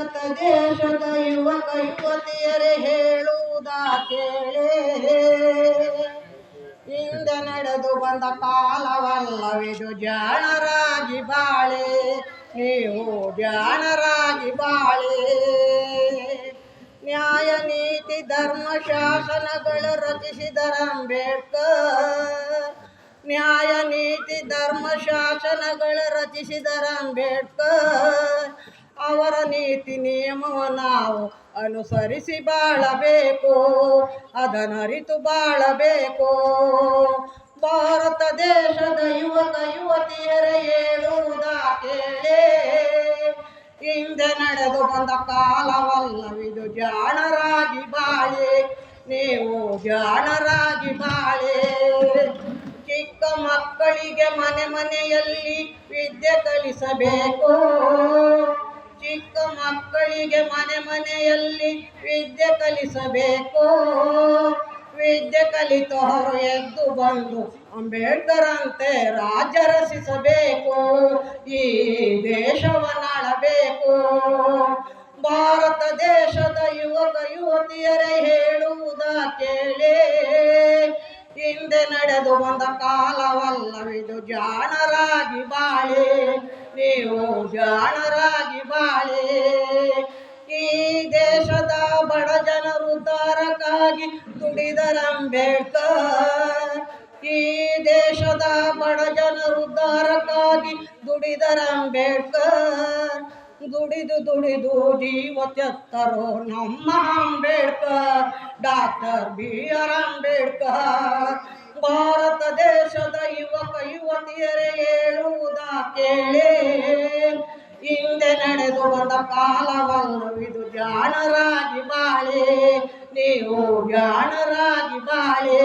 ಭಾರತ ದೇಶದ ಯುವಕ ಯುವತಿಯರೇ ಹೇಳುವುದ ಕೇಳೇ, ಹಿಂದೆ ನಡೆದು ಬಂದ ಕಾಲವಲ್ಲವಿದು, ಜಾಣರಾಗಿ ಬಾಳೆ ನೀವು, ಜಾಣರಾಗಿ ಬಾಳೆ. ನ್ಯಾಯ ನೀತಿ ಧರ್ಮ ಶಾಸನಗಳು ರಚಿಸಿದರ ಅಂಬೇಡ್ಕರ್, ನ್ಯಾಯ ನೀತಿ ಧರ್ಮ ಶಾಸನಗಳು ರಚಿಸಿದರ ಅಂಬೇಡ್ಕರ್. ಅವರ ನೀತಿ ನಿಯಮವ ನಾವು ಅನುಸರಿಸಿ ಬಾಳಬೇಕು, ಅದನ್ನರಿತು ಬಾಳಬೇಕು. ಭಾರತ ದೇಶದ ಯುವಕ ಯುವತಿಯರೇ ಹೇಳುವುದ ಕೇಳೇ, ಹಿಂದೆ ನಡೆದು ಬಂದ ಕಾಲವಲ್ಲವಿದು, ಜಾಣರಾಗಿ ಬಾಳೆ ನೀವು, ಜಾಣರಾಗಿ ಬಾಳೆ. ಚಿಕ್ಕ ಮಕ್ಕಳಿಗೆ ಮನೆ ಮನೆಯಲ್ಲಿ ವಿದ್ಯೆ ಕಲಿಸಬೇಕು, ಚಿಕ್ಕ ಮಕ್ಕಳಿಗೆ ಮನೆ ಮನೆಯಲ್ಲಿ ವಿದ್ಯೆ ಕಲಿಸಬೇಕು. ವಿದ್ಯೆ ಕಲಿತು ಅವರು ಎದ್ದು ಬಂದು ಅಂಬೇಡ್ಕರಂತೆ ರಾಜ್ಯ ರಚಿಸಬೇಕು, ಈ ದೇಶವನ್ನಾಳಬೇಕು. ಭಾರತ ದೇಶದ ಯುವಕ ಯುವತಿಯರೇ ಹೇಳುವುದ ಕೇಳೇ, ಹಿಂದೆ ನಡೆದು ಬಂದ ಕಾಲವಲ್ಲವಿದು, ಜಾಣರಾಗಿ ಬಾಳೆ ನೀವು, ಜಾಣರಾಗಿ ಬಾಳೆ. ಈ ದೇಶದ ಬಡ ಜನರು ಉದ್ಧಾರಕ್ಕಾಗಿ ದುಡಿದರ ಅಂಬೇಡ್ಕರ್, ಈ ದೇಶದ ಬಡ ಜನರು ಉದ್ಧಾರಕ್ಕಾಗಿ ದುಡಿದರ ಅಂಬೇಡ್ಕರ್. ದುಡಿದು ದುಡಿದು ಜೀವ ತೆತ್ತರೋ ನಮ್ಮ ಅಂಬೇಡ್ಕರ್, ಡಾಕ್ಟರ್ BR ಅಂಬೇಡ್ಕರ್. ಭಾರತ ದೇಶದ ಯುವಕ ಯುವತಿಯರೇ ಹೇಳುವುದ ಕೇಳೇ, ಹಿಂದೆ ನಡೆದು ಬಂದ ಕಾಲವಲ್ಲವಿದು, ಜಾಣರಾಗಿ ಬಾಳೆ ನೀವು, ಜಾಣರಾಗಿ ಬಾಳೆ.